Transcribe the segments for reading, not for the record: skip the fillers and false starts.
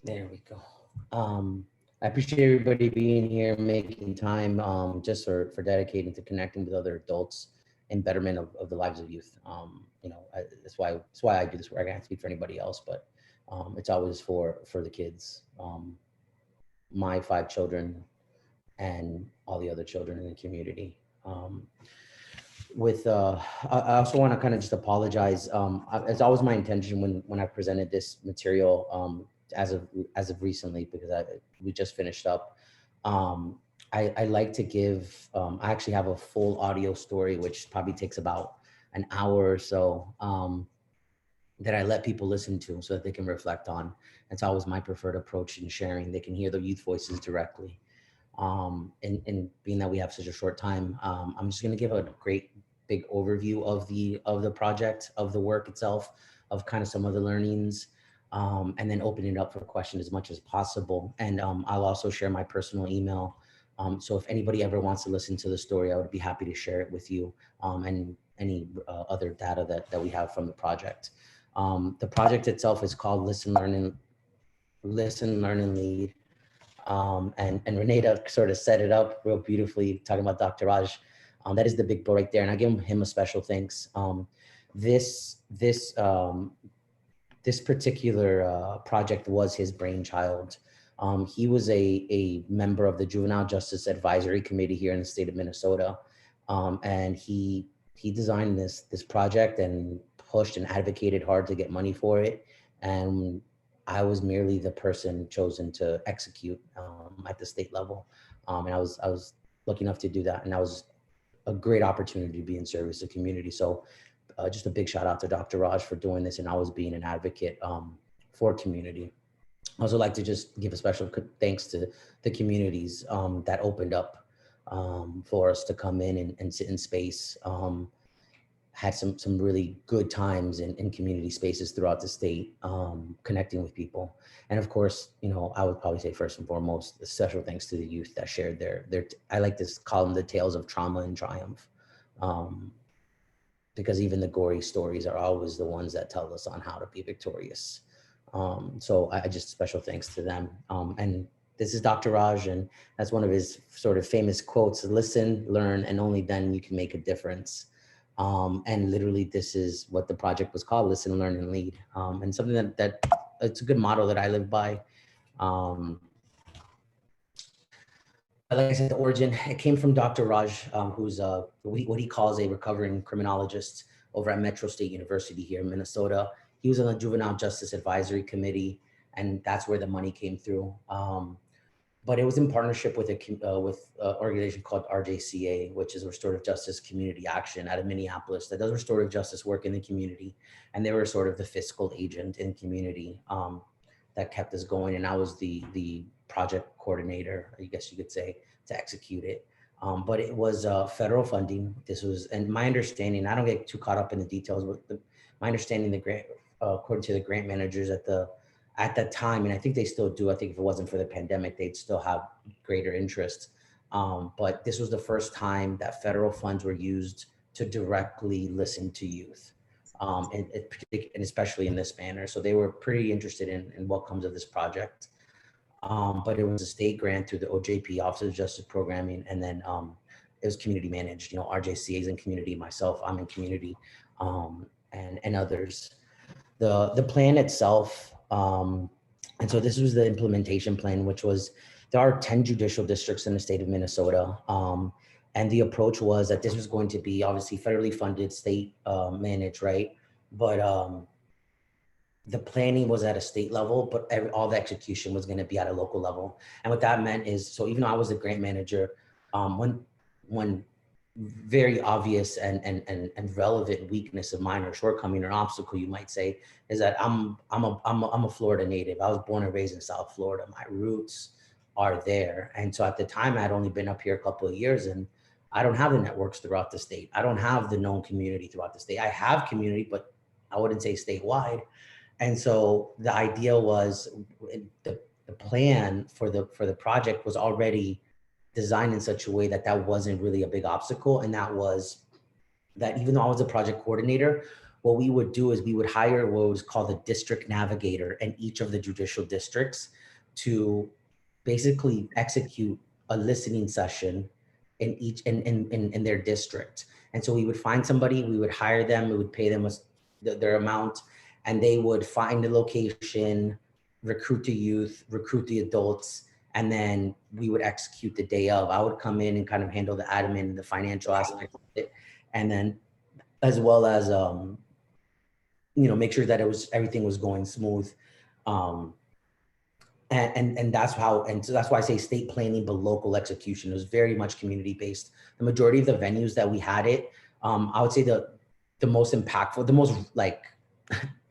There we go. I appreciate everybody being here, making time, just for dedicating to connecting with other adults and betterment of the lives of youth. That's why I do this work. I can't speak for anybody else, but it's always for the kids, my 5 children, and all the other children in the community. With I also want to kind of just apologize. It's always my intention when I presented this material, as of recently, because we just finished up. Um, I like to give. I actually have a full audio story, which probably takes about an hour or so, that I let people listen to so that they can reflect on. It's always my preferred approach in sharing. They can hear the youth voices directly. And being that we have such a short time, I'm just going to give a great big overview of the project, of the work itself, of kind of some of the learnings, and then open it up for questions as much as possible. And I'll also share my personal email. So if anybody ever wants to listen to the story, I would be happy to share it with you, and any other data that we have from the project. The project itself is called Listen, Learn, and Lead. And Renata sort of set it up real beautifully, talking about Dr. Raj. That is the big bro right there, and I give him a special thanks. This this this particular project was his brainchild. He was a member of the Juvenile Justice Advisory Committee here in the state of Minnesota, and he designed this project and pushed and advocated hard to get money for it. And I was merely the person chosen to execute, at the state level, and I was lucky enough to do that, and that was a great opportunity to be in service to the community. So just a big shout out to Dr. Raj for doing this and always being an advocate, for community. I also like to just give a special thanks to the communities, that opened up, for us to come in and sit in space. Had some really good times in community spaces throughout the state, connecting with people. And of course, I would probably say first and foremost, a special thanks to the youth that shared their I like to call them the tales of trauma and triumph. Um, because even the gory stories are always the ones that tell us on how to be victorious. So I just special thanks to them. And this is Dr. Raj, and that's one of his sort of famous quotes: "Listen, learn, and only then you can make a difference." And literally, this is what the project was called: "Listen, Learn, and Lead." And something that it's a good motto that I live by. Um, but like I said, the origin, it came from Dr. Raj, who's what he calls a recovering criminologist over at Metro State University here in Minnesota. He was on the Juvenile Justice Advisory Committee, and that's where the money came through. But it was in partnership with with an organization called RJCA, which is Restorative Justice Community Action out of Minneapolis, that does restorative justice work in the community, and they were sort of the fiscal agent in the community, that kept us going. And I was the project coordinator, I guess you could say, to execute it. But it was federal funding. This was, and my understanding, I don't get too caught up in the details, but my understanding, the grant, according to the grant managers at that time, and I think they still do. I think if it wasn't for the pandemic, they'd still have greater interest. But this was the first time that federal funds were used to directly listen to youth, and especially in this manner. So they were pretty interested in what comes of this project. But it was a state grant through the OJP, Office of Justice Programming, and then it was community managed. RJCA is in community, myself, I'm in community, and others. The plan itself, and so this was the implementation plan, which was, there are 10 judicial districts in the state of Minnesota. And the approach was that this was going to be obviously federally funded, state managed, right? But the planning was at a state level, but all the execution was going to be at a local level. And what that meant is, so even though I was the grant manager, one very obvious and relevant weakness of mine, or shortcoming or obstacle, you might say, is that I'm a Florida native. I was born and raised in South Florida. My roots are there. And so at the time, I had only been up here a couple of years, and I don't have the networks throughout the state. I don't have the known community throughout the state. I have community, but I wouldn't say statewide. And so the idea was, the plan for the project was already designed in such a way that wasn't really a big obstacle. And that was that even though I was a project coordinator, what we would do is we would hire what was called a district navigator in each of the judicial districts to basically execute a listening session in each in their district. And so we would find somebody, we would hire them, we would pay them their amount, and they would find the location, recruit the youth, recruit the adults, and then we would execute the day of. I would come in and kind of handle the admin and the financial aspect of it, and then as well as make sure that everything was going smooth. And that's how, and so that's why I say state planning, but local execution. It was very much community based. The majority of the venues that we had it, I would say the most impactful, the most like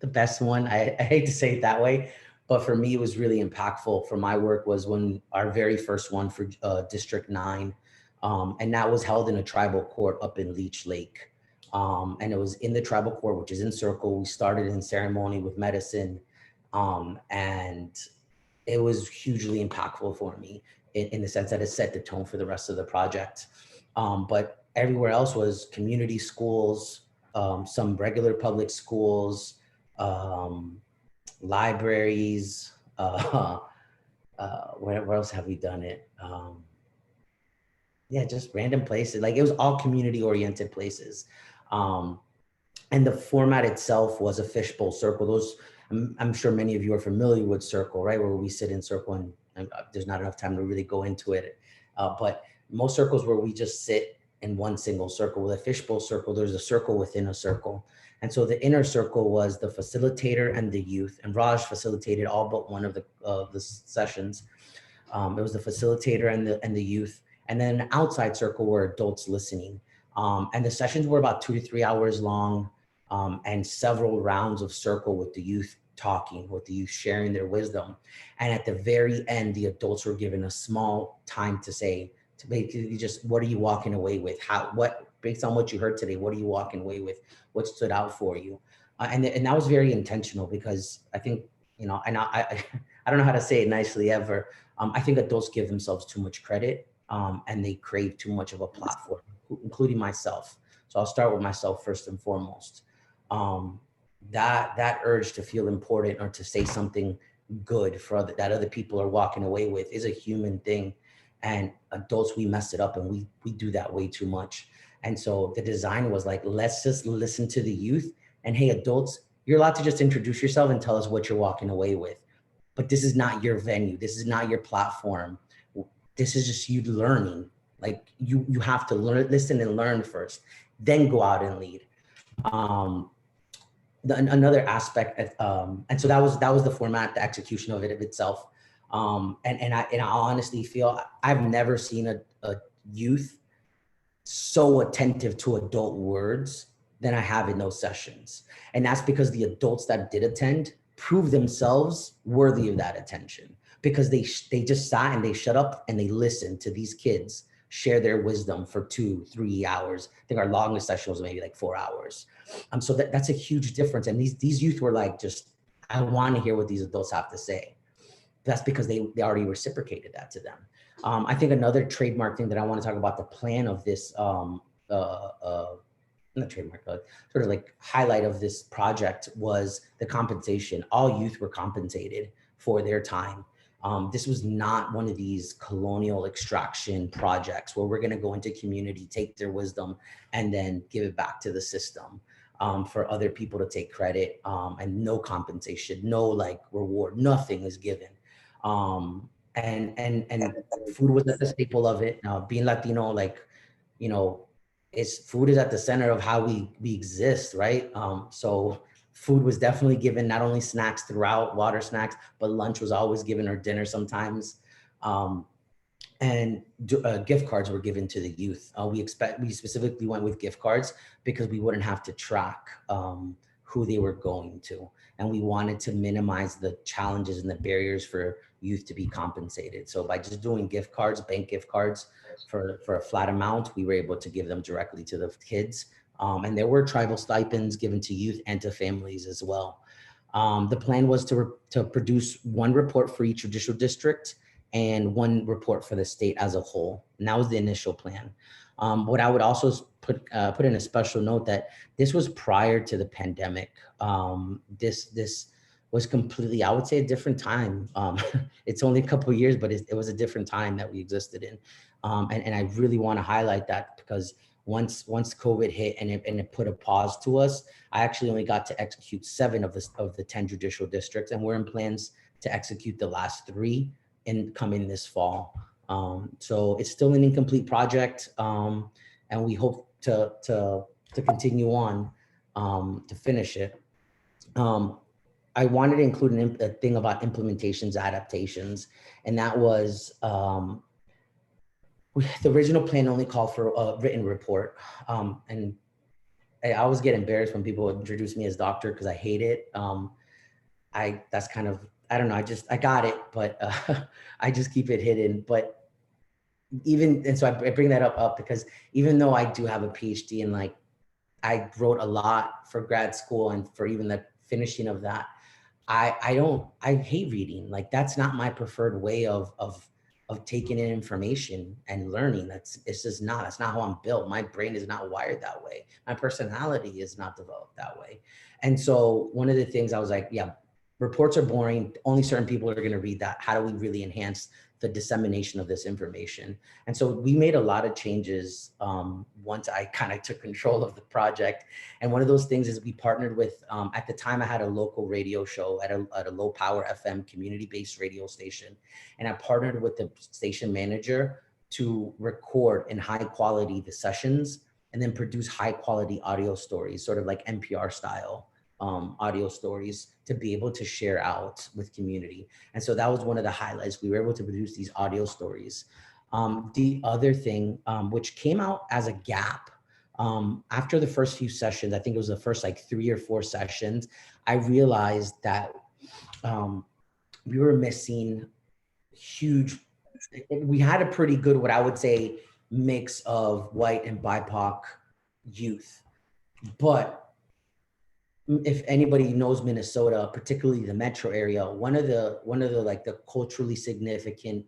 the best one, I hate to say it that way, but for me, it was really impactful for my work was when our very first one for District 9. And that was held in a tribal court up in Leech Lake. And it was in the tribal court, which is in Circle. We started in ceremony with medicine. And it was hugely impactful for me in the sense that it set the tone for the rest of the project. But everywhere else was community schools, some regular public schools, libraries. Where else have we done it? Yeah, just random places. Like it was all community oriented places. And the format itself was a fishbowl circle. Those, I'm sure many of you are familiar with Circle, right? Where we sit in Circle and there's not enough time to really go into it. But most circles where we just sit in one single circle. With a fishbowl circle, there's a circle within a circle. And so the inner circle was the facilitator and the youth. And Raj facilitated all but one of the sessions. It was the facilitator and the youth. And then an outside circle were adults listening. And the sessions were about 2 to 3 hours long. And several rounds of circle with the youth talking, with the youth sharing their wisdom. And at the very end, the adults were given a small time to say, to basically just, what are you walking away with? Based on what you heard today, what are you walking away with? What stood out for you? And that was very intentional because I think, and I don't know how to say it nicely ever. I think adults give themselves too much credit and they crave too much of a platform, including myself. So I'll start with myself first and foremost. That urge to feel important or to say something good that other people are walking away with is a human thing. And adults, we mess it up and we do that way too much. And so the design was like, let's just listen to the youth and hey, adults, you're allowed to just introduce yourself and tell us what you're walking away with. But this is not your venue. This is not your platform. This is just you learning. Like you have to listen and learn first, then go out and lead. Another aspect, and so that was the format, the execution of it itself. And I honestly feel I've never seen a youth so attentive to adult words than I have in those sessions. And that's because the adults that did attend proved themselves worthy of that attention because they just sat and they shut up and they listened to these kids share their wisdom for 2-3 hours. I think our longest session was maybe like 4 hours. So that's a huge difference. And these youth were like, I want to hear what these adults have to say. That's because they already reciprocated that to them. I think another trademark thing that I want to talk about, the plan of this, not trademark, but sort of like highlight of this project was the compensation. All youth were compensated for their time. This was not one of these colonial extraction projects where we're going to go into community, take their wisdom, and then give it back to the system for other people to take credit and no compensation, no like reward, nothing is given. And food was at the staple of it. Now, being Latino, like, food is at the center of how we exist, right? So food was definitely given, not only snacks throughout, water snacks, but lunch was always given or dinner sometimes. And gift cards were given to the youth. We specifically went with gift cards because we wouldn't have to track who they were going to. And we wanted to minimize the challenges and the barriers for youth to be compensated. So by just doing gift cards, bank gift cards for a flat amount, we were able to give them directly to the kids. And there were tribal stipends given to youth and to families as well. The plan was to produce one report for each judicial district and one report for the state as a whole. And that was the initial plan. What I would also put in a special note that this was prior to the pandemic. This was completely, I would say, a different time. It's only a couple of years, but it was a different time that we existed in. And I really want to highlight that because once COVID hit and it put a pause to us, I actually only got to execute 7 of the 10 judicial districts, and we're in plans to execute the last 3 coming this fall. So it's still an incomplete project, and we hope to continue on to finish it. I wanted to include a thing about implementations, adaptations, and that was the original plan only called for a written report, and I always get embarrassed when people introduce me as doctor because I hate it. That's kind of, I don't know, I got it, but I just keep it hidden. But and so I bring that up because even though I do have a PhD and like I wrote a lot for grad school and for even the finishing of that, I hate reading. Like that's not my preferred way of taking in information and learning. That's not how I'm built. My brain is not wired that way. My personality is not developed that way. And so one of the things I was like, yeah, reports are boring. Only certain people are going to read that. How do we really enhance the dissemination of this information? And so we made a lot of changes once I kind of took control of the project. And one of those things is we partnered with, at the time I had a local radio show at a low power FM community-based radio station. And I partnered with the station manager to record in high quality the sessions and then produce high quality audio stories, sort of like NPR style audio stories to be able to share out with community. And so that was one of the highlights. We were able to produce these audio stories. The other thing, which came out as a gap, after the first few sessions, I think it was the first like 3 or 4 sessions, I realized that we were missing we had a pretty good, what I would say, mix of white and BIPOC youth. But if anybody knows Minnesota, particularly the metro area, one of the like the culturally significant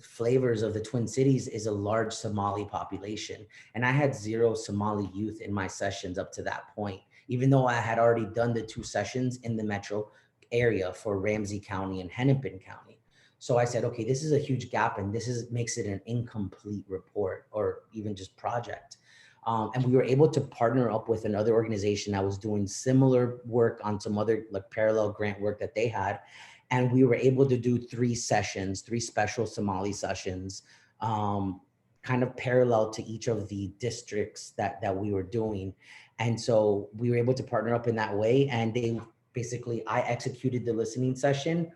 flavors of the Twin Cities is a large Somali population. And I had 0 Somali youth in my sessions up to that point, even though I had already done the 2 sessions in the metro area for Ramsey County and Hennepin County. So I said, okay, this is a huge gap, and this makes it an incomplete report or even just project. And we were able to partner up with another organization that was doing similar work on some other like parallel grant work that they had. And we were able to do 3 sessions, 3 special Somali sessions, kind of parallel to each of the districts that we were doing. And so we were able to partner up in that way. And I executed the listening session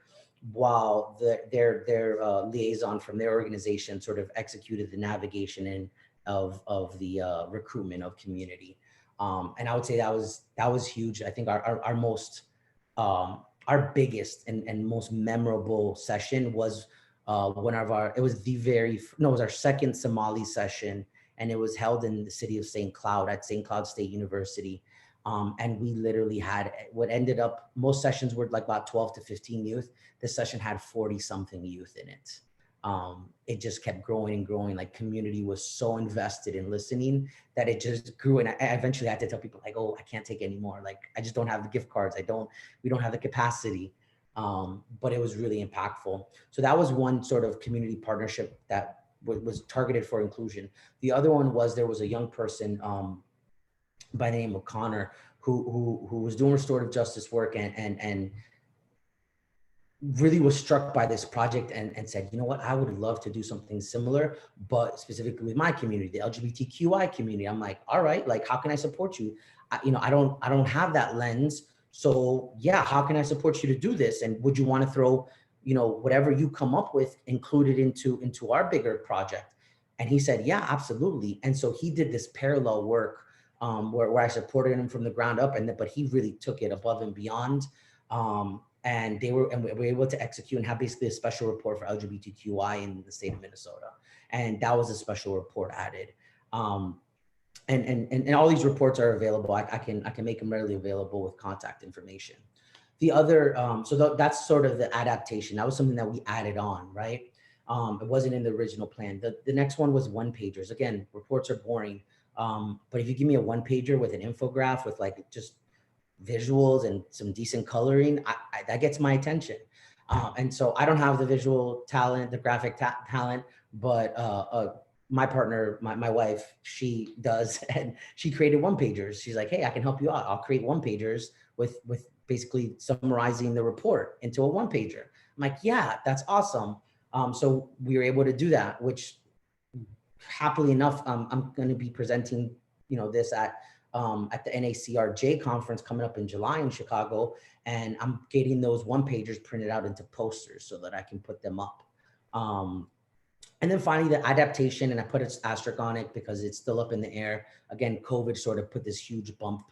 while their liaison from their organization sort of executed the navigation of the recruitment of community. And I would say that was huge. I think our most, our biggest and most memorable session was it was our second Somali session, and it was held in the city of St. Cloud at St. Cloud State University. And we literally had most sessions were like about 12 to 15 youth. This session had 40 something youth in it. It just kept growing and growing. Like community was so invested in listening that it just grew. And I eventually had to tell people like, oh, I can't take any more. Like, I just don't have the gift cards. We don't have the capacity. But it was really impactful. So that was one sort of community partnership that was targeted for inclusion. The other one was, there was a young person by the name of Connor who was doing restorative justice work and really was struck by this project and said, you know what, I would love to do something similar, but specifically with my community, the LGBTQI community. I'm like, all right, like, how can I support you? I don't have that lens. So yeah, how can I support you to do this? And would you want to throw, whatever you come up with, included into our bigger project? And he said, yeah, absolutely. And so he did this parallel work where I supported him from the ground up, but he really took it above and beyond. And we were able to execute and have basically a special report for LGBTQI in the state of Minnesota. And that was a special report added. And all these reports are available. I can make them readily available with contact information. The other, that's sort of the adaptation. That was something that we added on, right? It wasn't in the original plan. The next one was one pagers. Again, reports are boring. But if you give me a one pager with an infograph with like just visuals and some decent coloring, that gets my attention. And so I don't have the visual talent, the graphic talent, but my partner, my wife, she does, and she created one pagers. She's like, hey, I can help you out. I'll create one pagers with basically summarizing the report into a one pager. I'm like, yeah, that's awesome. So we were able to do that, which happily enough, I'm going to be presenting, this at the NACRJ conference coming up in July in Chicago, and I'm getting those one pagers printed out into posters so that I can put them up. And then finally, the adaptation, and I put an asterisk on it because it's still up in the air. Again, COVID sort of put this huge bump,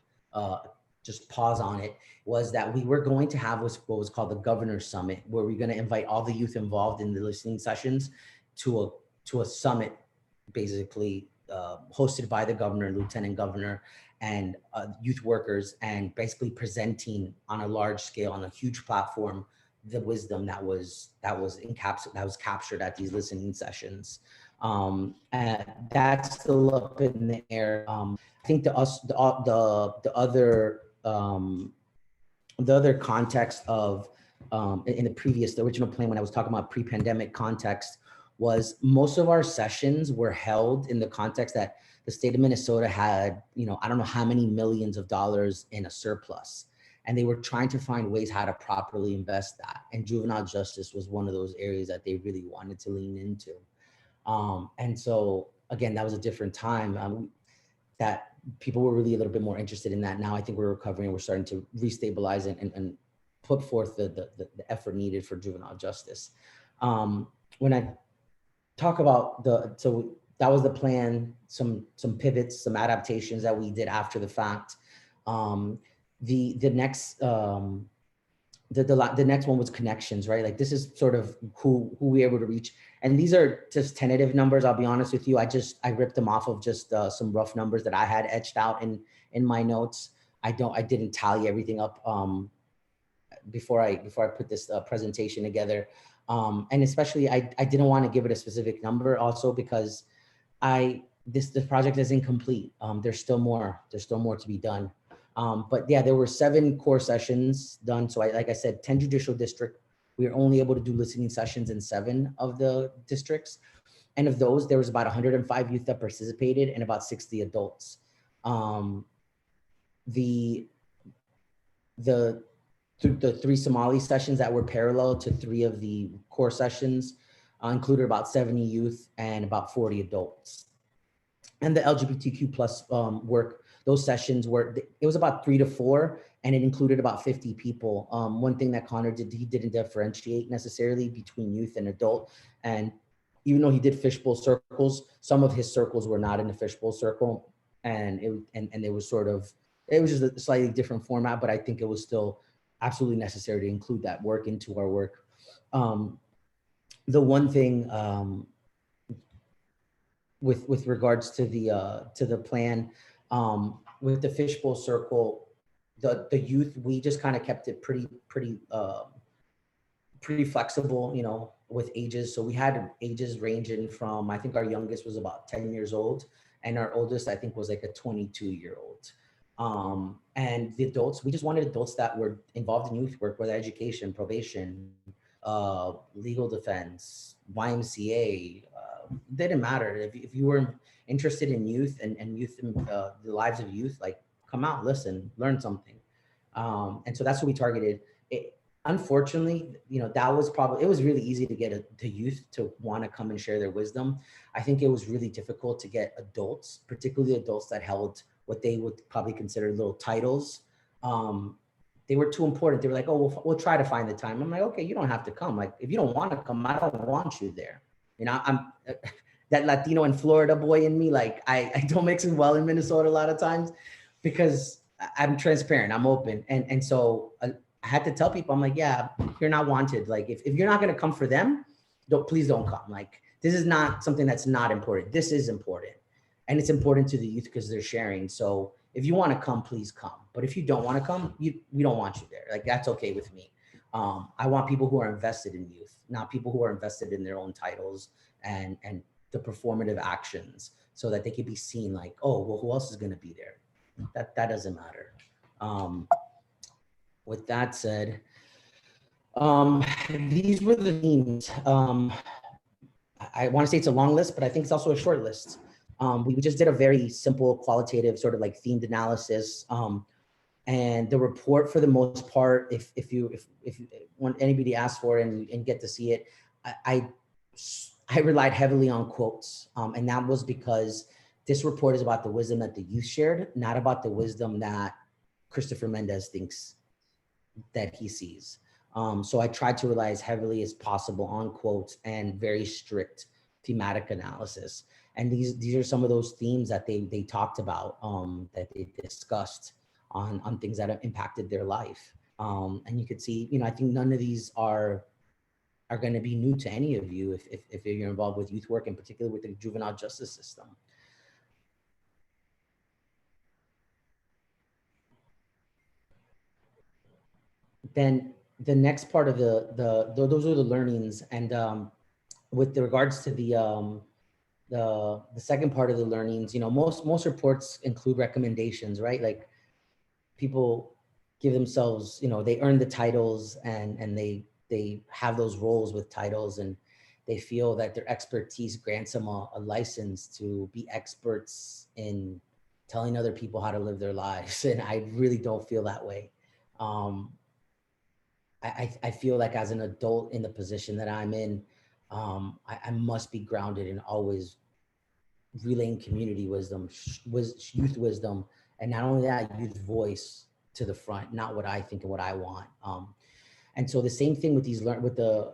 just pause on it, was that we were going to have what was called the Governor's Summit, where we're going to invite all the youth involved in the listening sessions to a summit, basically hosted by the governor, lieutenant governor, and youth workers, and basically presenting on a large scale, on a huge platform, the wisdom that was captured at these listening sessions. And that's still up in the air. I think the other context of in the original plan, when I was talking about pre-pandemic context, was most of our sessions were held in the context that the state of Minnesota had, I don't know how many millions of dollars in a surplus. And they were trying to find ways how to properly invest that. And juvenile justice was one of those areas that they really wanted to lean into. And so, again, that was a different time that people were really a little bit more interested in that. Now I think we're recovering. We're starting to restabilize and put forth the effort needed for juvenile justice. When I talk about so that was the plan, some pivots, some adaptations that we did after the fact. The next one was connections, right? Like, this is sort of who we were able to reach. And these are just tentative numbers. I'll be honest with you. I ripped them off of just some rough numbers that I had etched out in my notes. I didn't tally everything up before I put this presentation together. And especially I didn't want to give it a specific number also because this project is incomplete. There's still more to be done. But yeah, there were 7 core sessions done. So like I said, 10 judicial district. We were only able to do listening sessions in 7 of the districts. And of those, there was about 105 youth that participated and about 60 adults. The 3 Somali sessions that were parallel to 3 of the core sessions included about 70 youth and about 40 adults. And the LGBTQ plus work, those sessions it was about 3 to 4, and it included about 50 people. One thing that Connor did, he didn't differentiate necessarily between youth and adult. And even though he did fishbowl circles, some of his circles were not in the fishbowl circle. And it was just a slightly different format, but I think it was still absolutely necessary to include that work into our work. The one thing with regards to the plan, with the fishbowl circle, the youth, we just kind of kept it pretty flexible, with ages. So we had ages ranging from, I think our youngest was about 10 years old, and our oldest, I think, was like a 22-year-old. And the adults, we just wanted adults that were involved in youth work, whether education, probation, legal defense, YMCA, didn't matter. If you were interested in youth and youth, the lives of youth, like, come out, listen, learn something. And so that's what we targeted. Unfortunately, that was it was really easy to get to youth to want to come and share their wisdom. I think it was really difficult to get adults, particularly adults that held what they would probably consider little titles. They were too important. They were like, oh, we'll try to find the time. I'm like, okay, you don't have to come. Like, if you don't want to come, I don't want you there. I'm that Latino and Florida boy in me. Like, I don't mix in well in Minnesota a lot of times because I'm transparent, I'm open. And so I had to tell people, I'm like, yeah, you're not wanted. Like, if you're not going to come for them, please don't come. Like, this is not something that's not important. This is important. And it's important to the youth because they're sharing. So if you want to come, please come. But if you don't want to come, we don't want you there. Like, that's okay with me. I want people who are invested in youth, not people who are invested in their own titles and the performative actions, so that they could be seen like, oh, well, who else is going to be there? That doesn't matter. Um, with that said, these were the themes. I want to say it's a long list, but I think it's also a short list. We just did a very simple qualitative sort of like themed analysis. And the report, for the most part, if you want anybody asks for it and get to see it, I relied heavily on quotes. And that was because this report is about the wisdom that the youth shared, not about the wisdom that Christopher Mendez thinks that he sees. So I tried to rely as heavily as possible on quotes and very strict thematic analysis. And these are some of those themes that they talked about, that they discussed on things that have impacted their life. And you could see, I think none of these are going to be new to any of you if you're involved with youth work, in particular with the juvenile justice system. Then the next part of those are the learnings. And with regards to the second part of the learnings, most reports include recommendations, right? Like people give themselves, they earn the titles and they have those roles with titles, and they feel that their expertise grants them a license to be experts in telling other people how to live their lives. And I really don't feel that way. I feel like as an adult in the position that I'm in, I must be grounded in always relaying community wisdom, youth wisdom, and not only that, youth voice to the front, not what I think and what I want. And so the same thing with these with the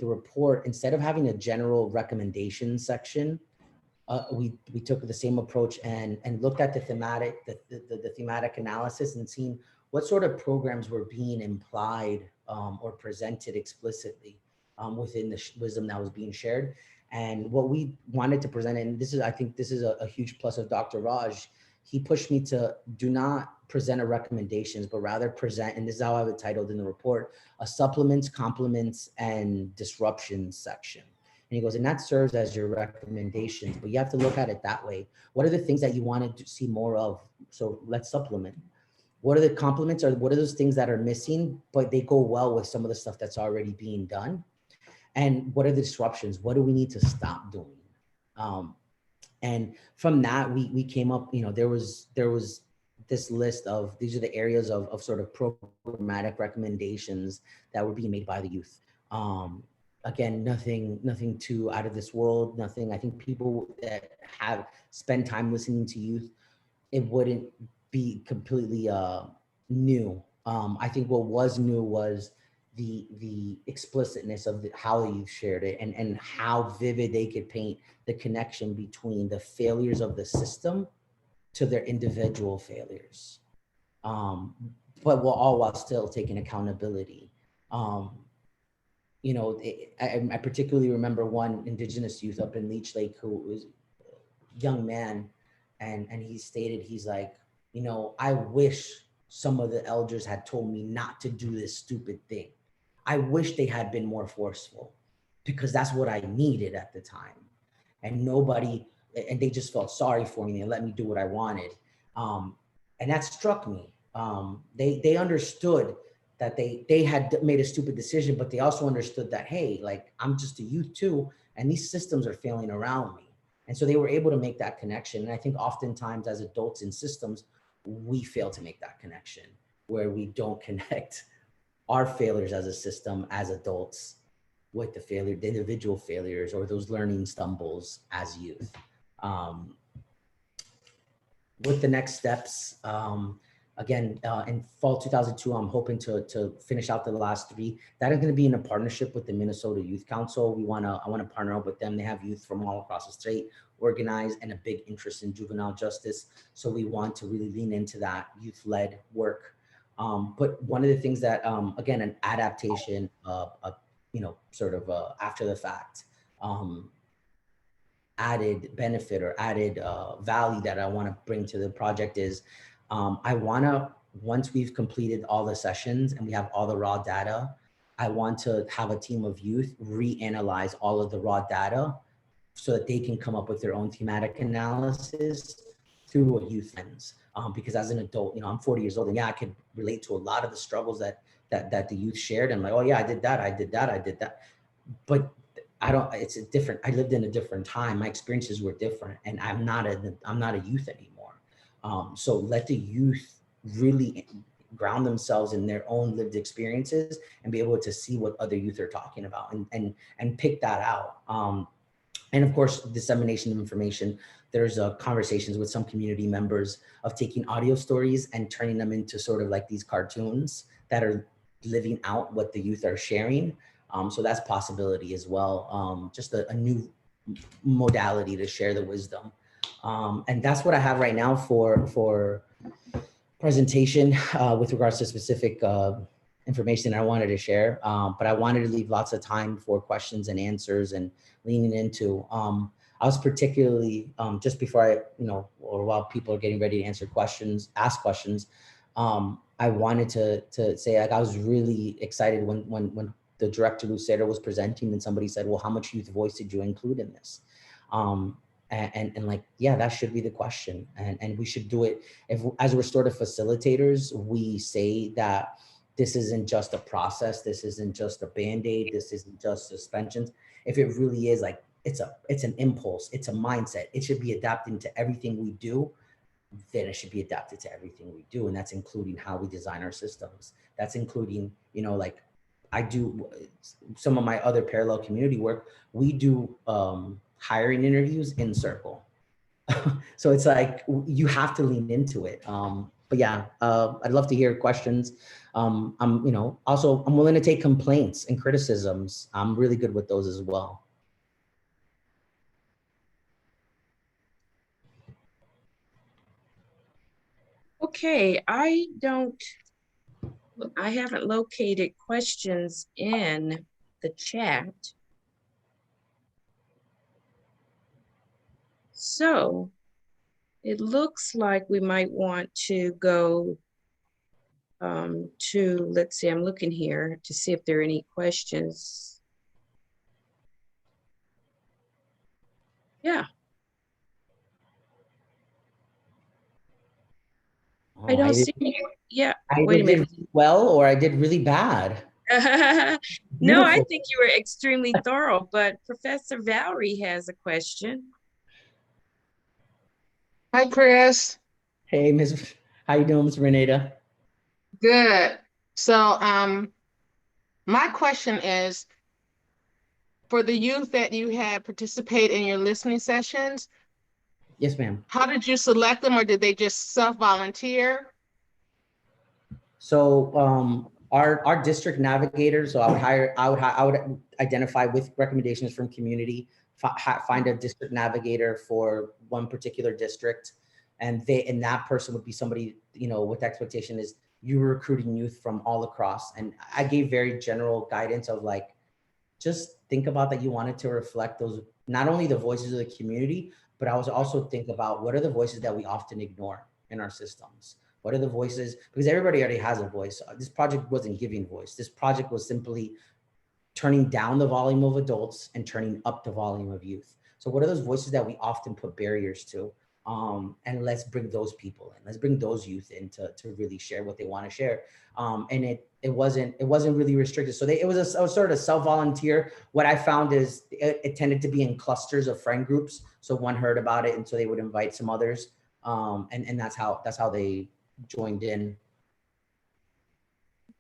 report. Instead of having a general recommendation section, we took the same approach and looked at the thematic analysis and seen what sort of programs were being implied or presented explicitly within the wisdom that was being shared. And what we wanted to present, and I think this is a huge plus of Dr. Raj, he pushed me to do not present a recommendations, but rather present, and this is how I have it titled in the report, a supplements, complements, and disruptions section. And he goes, and that serves as your recommendations, but you have to look at it that way. What are the things that you wanted to see more of? So let's supplement. What are the complements, or what are those things that are missing, but they go well with some of the stuff that's already being done? And what are the disruptions? What do we need to stop doing? And from that, we came up, there was this list of, these are the areas of sort of programmatic recommendations that were being made by the youth. Again, nothing too out of this world, nothing. I think people that have spent time listening to youth, it wouldn't be completely new. I think what was new was the explicitness of how the youth shared it, and how vivid they could paint the connection between the failures of the system to their individual failures. But while still taking accountability. I particularly remember one Indigenous youth up in Leech Lake who was a young man, and he stated, he's like, I wish some of the elders had told me not to do this stupid thing. I wish they had been more forceful, because that's what I needed at the time. And they just felt sorry for me and let me do what I wanted. And that struck me. They understood that they had made a stupid decision, but they also understood that, hey, like, I'm just a youth too, and these systems are failing around me. And so they were able to make that connection. And I think oftentimes as adults in systems, we fail to make that connection, where we don't connect our failures as a system, as adults, with the individual failures, or those learning stumbles as youth. With the next steps, again, in fall 2002, I'm hoping to finish out the last 3. That is going to be in a partnership with the Minnesota Youth Council. I want to partner up with them. They have youth from all across the state organized, and a big interest in juvenile justice. So we want to really lean into that youth-led work. But one of the things that, again, an adaptation, sort of after the fact, added benefit or added value that I want to bring to the project is, I want to, once we've completed all the sessions and we have all the raw data, I want to have a team of youth reanalyze all of the raw data so that they can come up with their own thematic analysis through a youth lens. Because as an adult, I'm 40 years old, and yeah, I could relate to a lot of the struggles that the youth shared. And like, oh yeah, I did that, I did that. But it's a different, I lived in a different time. My experiences were different, and I'm not a youth anymore. So let the youth really ground themselves in their own lived experiences and be able to see what other youth are talking about, and pick that out. And of course, dissemination of information. There's conversations with some community members of taking audio stories and turning them into sort of like these cartoons that are living out what the youth are sharing. So that's possibility as well. Just a new modality to share the wisdom. And that's what I have right now for presentation with regards to specific information I wanted to share. But I wanted to leave lots of time for questions and answers and leaning into. I was particularly, just before or while people are getting ready to ask questions, I wanted to say, like, I was really excited when the director Lucero was presenting and somebody said, well, how much youth voice did you include in this? And like, yeah, that should be the question. And we should do it. If, as restorative facilitators, we say that this isn't just a process. This isn't just a Band-Aid. This isn't just suspensions. If it really is, like, it's an impulse, it's a mindset. It should be adapted to everything we do. Then it should be adapted to everything we do. And that's including how we design our systems. That's including, like, I do some of my other parallel community work. We do hiring interviews in circle. So it's like, you have to lean into it. But yeah, I'd love to hear questions. I'm willing to take complaints and criticisms. I'm really good with those as well. Okay, I haven't located questions in the chat. So it looks like we might want to go to, let's see, I'm looking here to see if there are any questions. Yeah. Oh, I don't see any. Yeah, wait a minute. Did well, or I did really bad. No, I think you were extremely thorough, but Professor Valerie has a question. Hi, Chris. Hey, Ms. How you doing, Ms. Renata? Good. So, my question is, for the youth that you had participate in your listening sessions. Yes, ma'am. How did you select them, or did they just self-volunteer? So, our district navigator. So I would identify with recommendations from community, find a district navigator for one particular district, and that person would be somebody, with the expectation is you were recruiting youth from all across. And I gave very general guidance of, like, just think about that you wanted to reflect those, not only the voices of the community, but I was also think about what are the voices that we often ignore in our systems. What are the voices? Because everybody already has a voice. This project wasn't giving voice. This project was simply turning down the volume of adults and turning up the volume of youth. So what are those voices that we often put barriers to? And let's bring those people in. Let's bring those youth in to really share what they want to share. And it wasn't really restricted. So it was a sort of self-volunteer. What I found is it tended to be in clusters of friend groups. So one heard about it, and so they would invite some others. And that's how they joined in.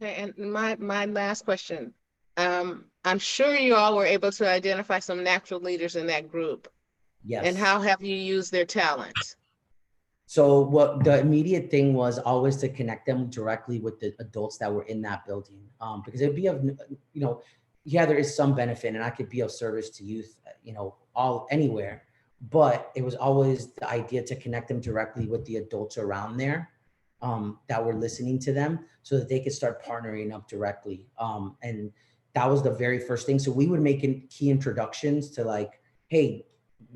Okay, and my last question. I'm sure you all were able to identify some natural leaders in that group. Yes. And how have you used their talents? So what the immediate thing was always to connect them directly with the adults that were in that building, because it'd be of, there is some benefit, and I could be of service to youth, anywhere, but it was always the idea to connect them directly with the adults around there, that were listening to them, so that they could start partnering up directly. And that was the very first thing. So we would make key introductions to, like, hey,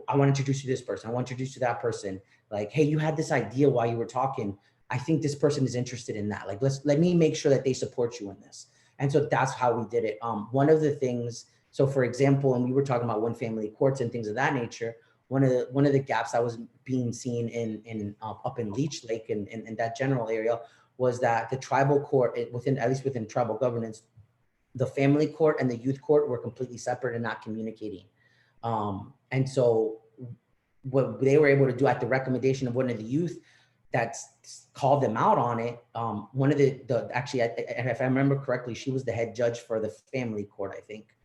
I want to introduce you to this person. I want to introduce you to that person. Like, hey, you had this idea while you were talking. I think this person is interested in that. Like, let me make sure that they support you in this. And so that's how we did it. One of the things, so for example, and we were talking about one family courts and things of that nature, one of the gaps that was being seen in up in Leech Lake and in that general area was that the tribal court, at least within tribal governance, the family court and the youth court were completely separate and not communicating. And so what they were able to do at the recommendation of one of the youth that's called them out on it. One of the actually, if I remember correctly, she was the head judge for the family court, I think.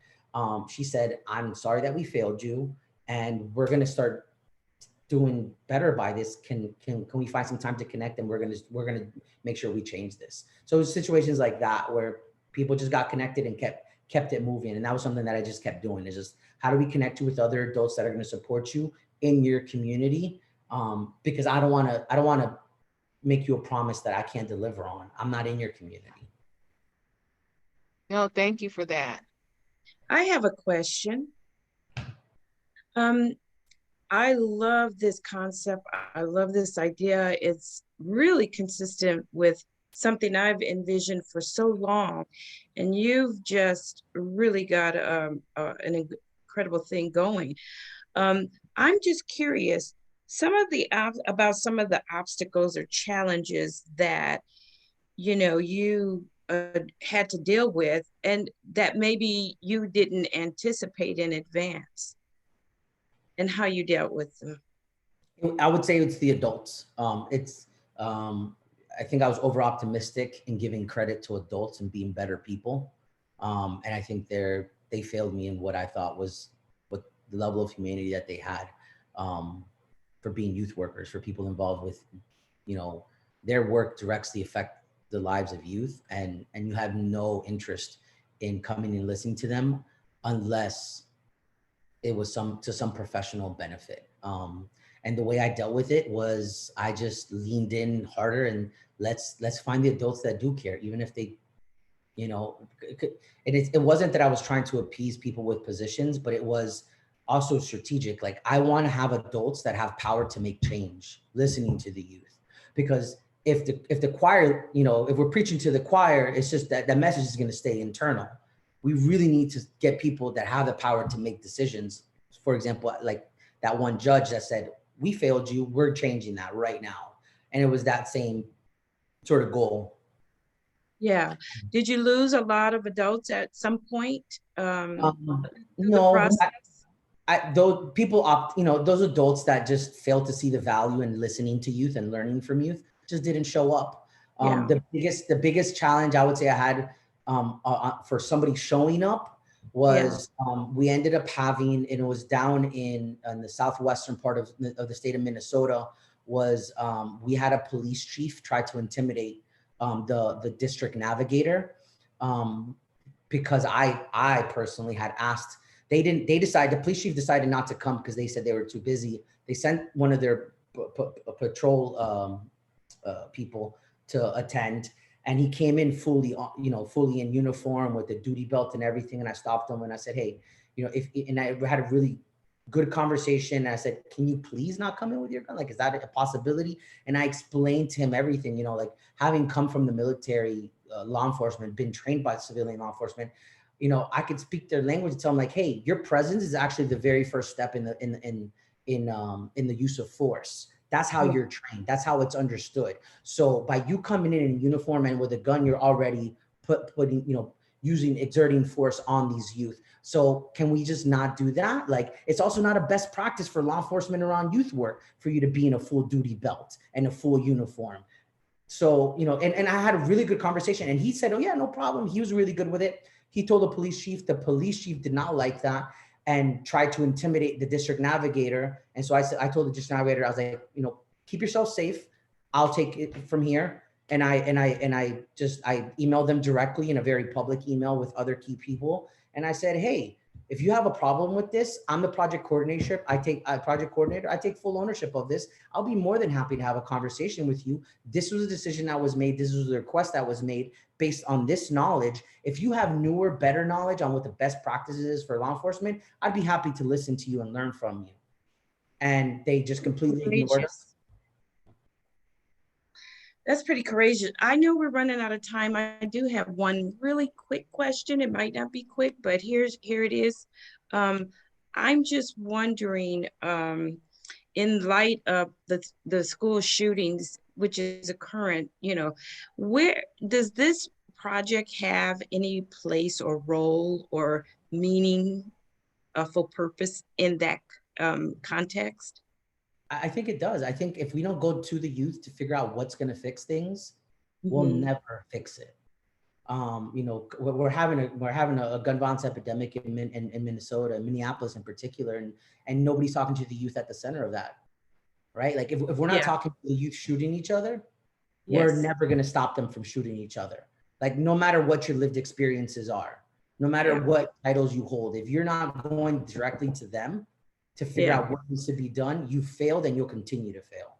She said, "I'm sorry that we failed you, and we're going to start doing better by this. Can we find some time to connect, and we're gonna make sure we change this." So situations like that where people just got connected and kept it moving, and that was something that I just kept doing. Is just, how do we connect you with other adults that are going to support you in your community? Because I don't want to make you a promise that I can't deliver on. I'm not in your community. No, thank you for that. I have a question. I love this concept. I love this idea. It's really consistent with something I've envisioned for so long. And you've just really got an incredible thing going. I'm just curious, about some of the obstacles or challenges that, you had to deal with and that maybe you didn't anticipate in advance, and how you dealt with them. I would say it's the adults. I think I was over optimistic in giving credit to adults and being better people. And I think they failed me in what I thought was what the level of humanity that they had, for being youth workers, for people involved with, their work directly affect the lives of youth, and you have no interest in coming and listening to them unless it was to some professional benefit. And the way I dealt with it was I just leaned in harder, and let's find the adults that do care, even if they, and it wasn't that I was trying to appease people with positions, but it was also strategic. Like, I want to have adults that have power to make change, listening to the youth, because if the choir, if we're preaching to the choir, it's just that the message is going to stay internal. We really need to get people that have the power to make decisions. For example, like that one judge that said, "We failed you, we're changing that right now." And it was that same sort of goal. Yeah. Did you lose a lot of adults at some point? No, those people those adults that just failed to see the value in listening to youth and learning from youth just didn't show up. Yeah. The biggest challenge I would say I had for somebody showing up was, we ended up having, and it was down in the southwestern part of the state of Minnesota, was we had a police chief try to intimidate the district navigator, because I personally had asked. The police chief decided not to come because they said they were too busy. They sent one of their patrol people to attend, and he came in fully in uniform with the duty belt and everything. And I stopped him and I said, "Hey, and I had a really good conversation. And I said, can you please not come in with your gun? Like, is that a possibility?" And I explained to him everything, like having come from the military, law enforcement, been trained by civilian law enforcement, I could speak their language and tell them, like, hey, your presence is actually the very first step in the use of force. That's how you're trained. That's how it's understood. So by you coming in uniform and with a gun, you're already exerting force on these youth. So can we just not do that? Like, it's also not a best practice for law enforcement around youth work for you to be in a full duty belt and a full uniform. So, and I had a really good conversation, and he said, "Oh yeah, no problem." He was really good with it. He told the police chief did not like that and tried to intimidate the district navigator. And so I told the district navigator, I was like, keep yourself safe. I'll take it from here. And I emailed them directly in a very public email with other key people. And I said, "Hey, if you have a problem with this, I'm the project coordinator. I take full ownership of this. I'll be more than happy to have a conversation with you. This was a decision that was made. This was a request that was made based on this knowledge. If you have newer, better knowledge on what the best practices is for law enforcement, I'd be happy to listen to you and learn from you." And they just completely ignored us. That's pretty courageous. I know we're running out of time. I do have one really quick question. It might not be quick, but here it is. Um, I'm just wondering, in light of the school shootings, which is a current, where does this project have any place or role or meaning, for purpose in that context? I think it does. I think if we don't go to the youth to figure out what's going to fix things, we'll Mhm. never fix it. We're having a gun violence epidemic in Minnesota, Minneapolis in particular, and nobody's talking to the youth at the center of that, right? Like if we're not Yeah, talking to the youth shooting each other, we're yes, never going to stop them from shooting each other. Like no matter what your lived experiences are, no matter yeah, what titles you hold, if you're not going directly to them to figure yeah. out what needs to be done, you failed and you'll continue to fail.